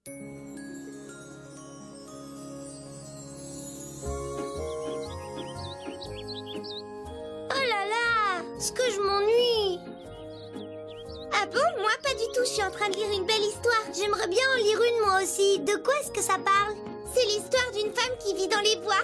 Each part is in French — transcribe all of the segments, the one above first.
Oh là là, ce que je m'ennuie. Ah bon? Moi pas du tout, je suis en train de lire une belle histoire. J'aimerais bien en lire une moi aussi. De quoi est-ce que ça parle? C'est l'histoire d'une femme qui vit dans les bois.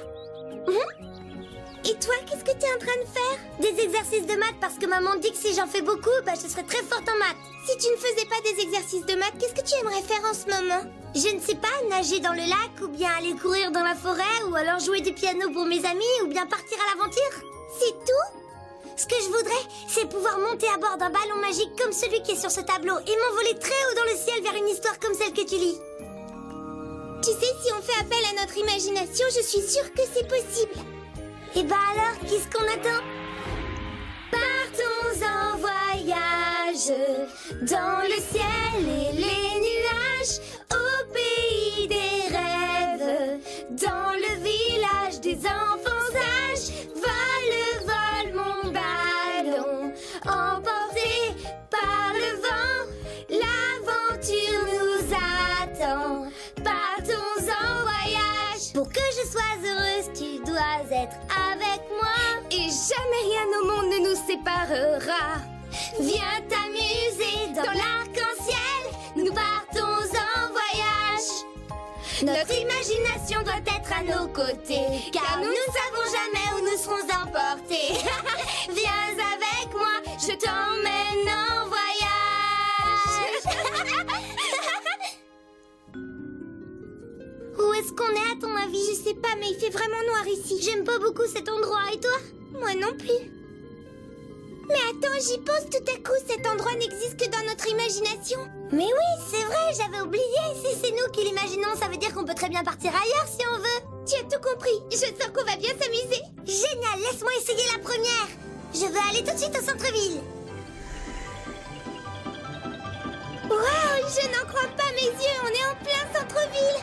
Et toi, qu'est-ce que tu es en train de faire? Des exercices de maths parce que maman dit que si j'en fais beaucoup, je serai très forte en maths. Si tu ne faisais pas des exercices de maths, qu'est-ce que tu aimerais faire en ce moment? Je ne sais pas, nager dans le lac, ou bien aller courir dans la forêt, ou alors jouer du piano pour mes amis, ou bien partir à l'aventure. C'est tout? Ce que je voudrais, c'est pouvoir monter à bord d'un ballon magique comme celui qui est sur ce tableau et m'envoler très haut dans le ciel vers une histoire comme celle que tu lis. Tu sais, si on fait appel à notre imagination, je suis sûre que c'est possible. Et alors, qu'est-ce qu'on attend? Partons en voyage dans le ciel et les nuages, au pays des rêves, dans le village des enfants sages. Vole mon ballon, emporté par le vent, l'aventure nous attend. Partons en voyage. Pour que je sois heureuse, tu dois être avec moi. Et jamais rien au monde ne nous séparera. Viens t'amuser dans l'arc-en-ciel. Nous partons en voyage. Notre imagination doit être à nos côtés, car nous ne savons jamais où nous serons emportés. Viens avec moi, je t'emmène en voyage. Où est-ce qu'on est à ton avis? Je sais pas, mais il fait vraiment noir ici. J'aime pas beaucoup cet endroit, et toi? Moi non plus. Mais attends, j'y pense tout à coup, cet endroit n'existe que dans notre imagination. Mais oui, c'est vrai, j'avais oublié. Si c'est nous qui l'imaginons, ça veut dire qu'on peut très bien partir ailleurs si on veut. Tu as tout compris, je sens qu'on va bien s'amuser. Génial, laisse-moi essayer la première. Je veux aller tout de suite au centre-ville. Waouh, je n'en crois pas mes yeux, on est en plein centre-ville.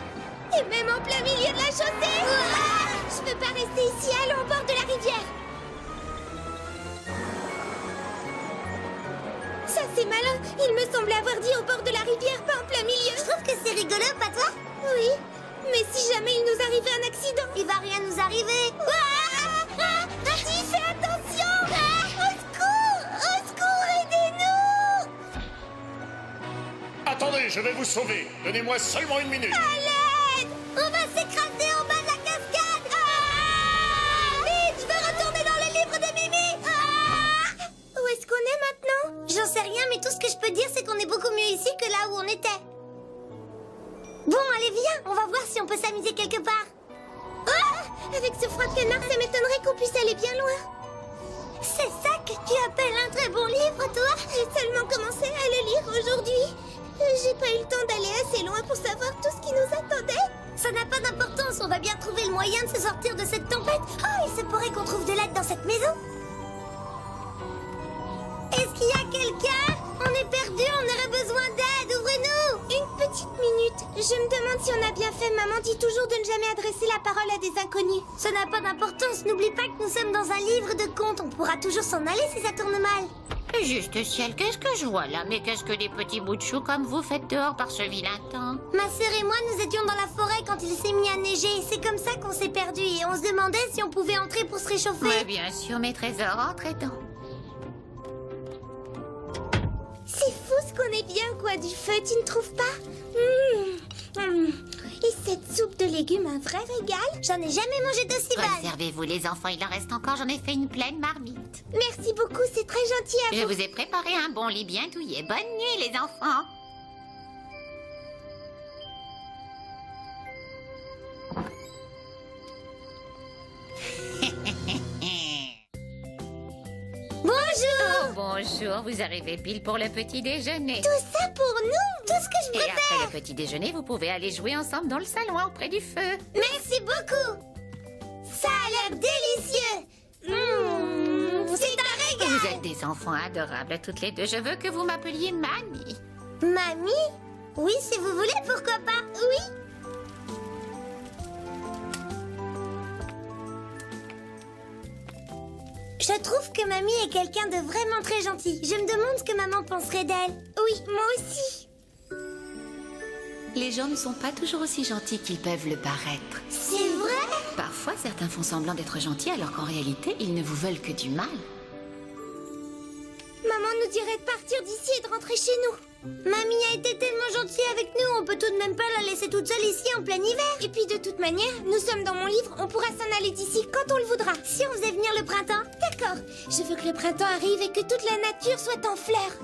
Et même en plein milieu de la chaussée. Je peux pas rester ici, allons au bord de la rivière. Ça c'est malin, il me semblait avoir dit au bord de la rivière, pas en plein milieu. Je trouve que c'est rigolo, pas toi? Oui, mais si jamais il nous arrivait un accident. Il va rien nous arriver. Vas-y, fais attention. Au secours, aidez-nous. Attendez, je vais vous sauver. Donnez-moi seulement une minute. À l'aide. On va s'écraser en bas de la cascade. Vite, je veux retourner dans le livre de Mimi. Où est-ce qu'on est maintenant? J'en sais rien, mais tout ce que je peux dire, c'est qu'on est beaucoup mieux ici que là où on était. Bon, allez, viens, on va voir si on peut s'amuser quelque part. Avec ce froid de canard, ça m'étonnerait qu'on puisse aller bien loin. C'est ça que tu appelles un très bon livre, toi? J'ai seulement commencé à le lire aujourd'hui. J'ai pas eu le temps d'aller assez loin pour savoir tout ce qui nous attendait. Ça n'a pas d'importance, on va bien trouver le moyen de se sortir de cette tempête. Il se pourrait qu'on trouve de l'aide dans cette maison. Est-ce qu'il y a quelqu'un? On est perdu, on aurait besoin d'aide, ouvrez-nous! Une petite minute, je me demande si on a bien fait. Maman dit toujours de ne jamais adresser la parole à des inconnus. Ça n'a pas d'importance, n'oublie pas que nous sommes dans un livre de contes. On pourra toujours s'en aller si ça tourne mal. Juste ciel, qu'est-ce que je vois là? Mais qu'est-ce que des petits bouts de chou comme vous faites dehors par ce vilain temps? Ma sœur et moi, nous étions dans la forêt quand il s'est mis à neiger. C'est comme ça qu'on s'est perdus et on se demandait si on pouvait entrer pour se réchauffer. Mais bien sûr, mes trésors, entrez-donc. C'est fou ce qu'on est bien, quoi, du feu, tu ne trouves pas? Et cette soupe de légumes, un vrai régal. J'en ai jamais mangé d'aussi bonne. Réservez-vous les enfants, il en reste encore, j'en ai fait une pleine marmite. Merci beaucoup, c'est très gentil à Je vous. vous ai préparé un bon lit bien douillet. Bonne nuit les enfants. Bonjour. Oh, bonjour, vous arrivez pile pour le petit déjeuner. Tout ça pour nous, tout ce que je Et préfère. après le petit déjeuner, vous pouvez aller jouer ensemble dans le salon auprès du feu. Merci beaucoup. Ça a l'air délicieux. C'est un régal. Vous êtes des enfants adorables toutes les deux. Je veux que vous m'appeliez Mamie. Mamie? Oui, si vous voulez, pourquoi pas? Oui. Je trouve que Mamie est quelqu'un de vraiment très gentil. Je me demande ce que maman penserait d'elle. Oui, moi aussi. Les gens ne sont pas toujours aussi gentils qu'ils peuvent le paraître. C'est vrai? Parfois, certains font semblant d'être gentils alors qu'en réalité, ils ne vous veulent que du mal. Maman nous dirait de partir d'ici et de rentrer chez nous. Mamie a été tellement gentille avec nous, on peut tout de même pas la laisser toute seule ici en plein hiver. Et puis de toute manière, nous sommes dans mon livre, on pourra s'en aller d'ici quand on le voudra. Si on faisait venir le printemps, d'accord. Je veux que le printemps arrive et que toute la nature soit en fleurs.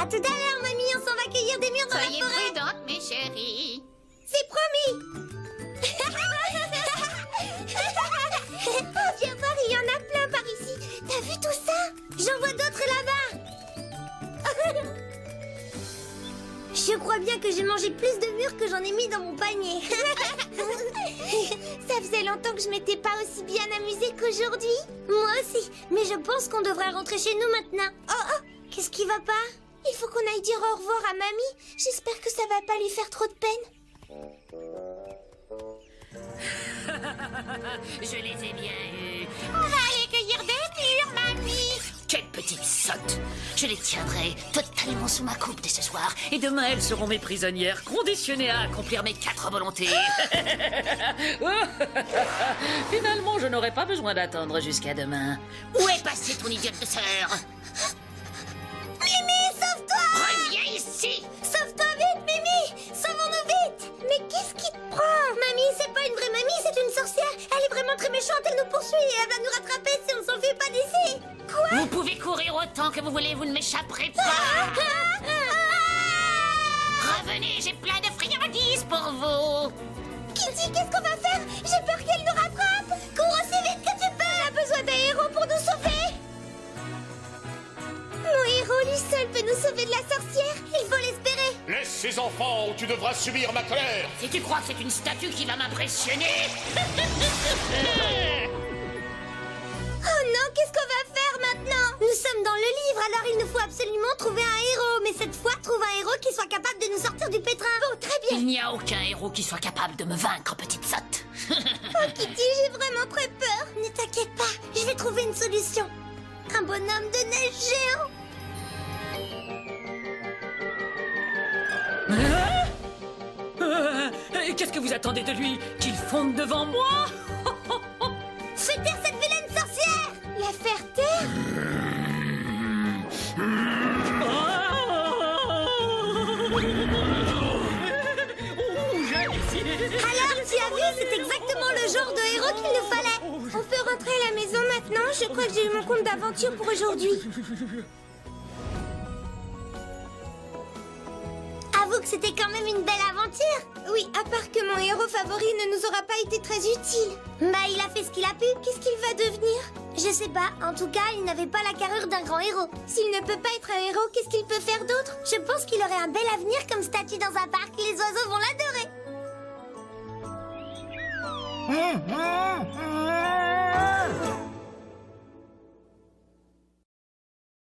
À tout à l'heure, mamie, on s'en va cueillir des mûres dans la Soyez forêt. prudente, mes chéris. C'est promis. Oh, viens voir, il y en a plein par ici. T'as vu tout ça? J'en vois d'autres là-bas. Je crois bien que j'ai mangé plus de mûres que j'en ai mis dans mon panier. Ça faisait longtemps que je m'étais pas aussi bien amusée qu'aujourd'hui. Moi aussi, mais je pense qu'on devrait rentrer chez nous maintenant. Oh, qu'est-ce qui va pas? Il faut qu'on aille dire au revoir à mamie. J'espère que ça va pas lui faire trop de peine. Je les ai bien eus. On va aller cueillir des mûres, mamie. Quelle petite sotte. Je les tiendrai totalement sous ma coupe dès ce soir. Et demain, elles seront mes prisonnières, conditionnées à accomplir mes 4 volontés. Finalement, je n'aurai pas besoin d'attendre jusqu'à demain. Où est passée ton idiote de sœur? Mimi, sauve-toi! Reviens ici. Sauve-toi vite, Mimi! Sauvons-nous vite! Mais qu'est-ce qui te prend? Mamie, c'est pas une vraie mamie, c'est une sorcière. Elle est vraiment très méchante, elle nous poursuit et elle va nous rattraper si on s'enfuit pas d'ici. Quoi? Vous pouvez courir autant que vous voulez, vous ne m'échapperez pas. Revenez, j'ai plein de friandises pour vous. Kitty, qu'est-ce qu'on va faire? J'ai peur qu'elle nous rattrape. Cours aussi vite que tu peux. On a besoin d'un héros pour nous sauver. Mon héros, lui seul, peut nous sauver de la sorcière. Il faut l'espérer. Laisse ces enfants ou tu devras subir ma colère. Si tu crois que c'est une statue qui va m'impressionner. Oh non, qu'est-ce qu'on va faire maintenant? Nous sommes dans le livre, alors il nous faut absolument trouver un héros. Mais cette fois, trouve un héros qui soit capable de nous sortir du pétrin. Oh, très bien. Il n'y a aucun héros qui soit capable de me vaincre, petite sotte. Oh, Kitty, j'ai vraiment très peur. Ne t'inquiète pas, je vais trouver une solution. Un bonhomme de neige géant. Qu'est-ce que vous attendez de lui? Qu'il fonde devant moi? Fais taire cette vilaine sorcière. La faire taire? Alors, tu as vu, c'est exactement le genre de héros qu'il nous fallait. On peut rentrer à la maison maintenant. Je crois que j'ai eu mon compte d'aventure pour aujourd'hui. Avoue que c'était quand même une belle aventure. Oui, à part que mon héros favori ne nous aura pas été très utile. Bah, il a fait ce qu'il a pu. Qu'est-ce qu'il va devenir? Je sais pas. En tout cas, il n'avait pas la carrure d'un grand héros. S'il ne peut pas être un héros, qu'est-ce qu'il peut faire d'autre? Je pense qu'il aurait un bel avenir comme statue dans un parc. Les oiseaux vont l'adorer.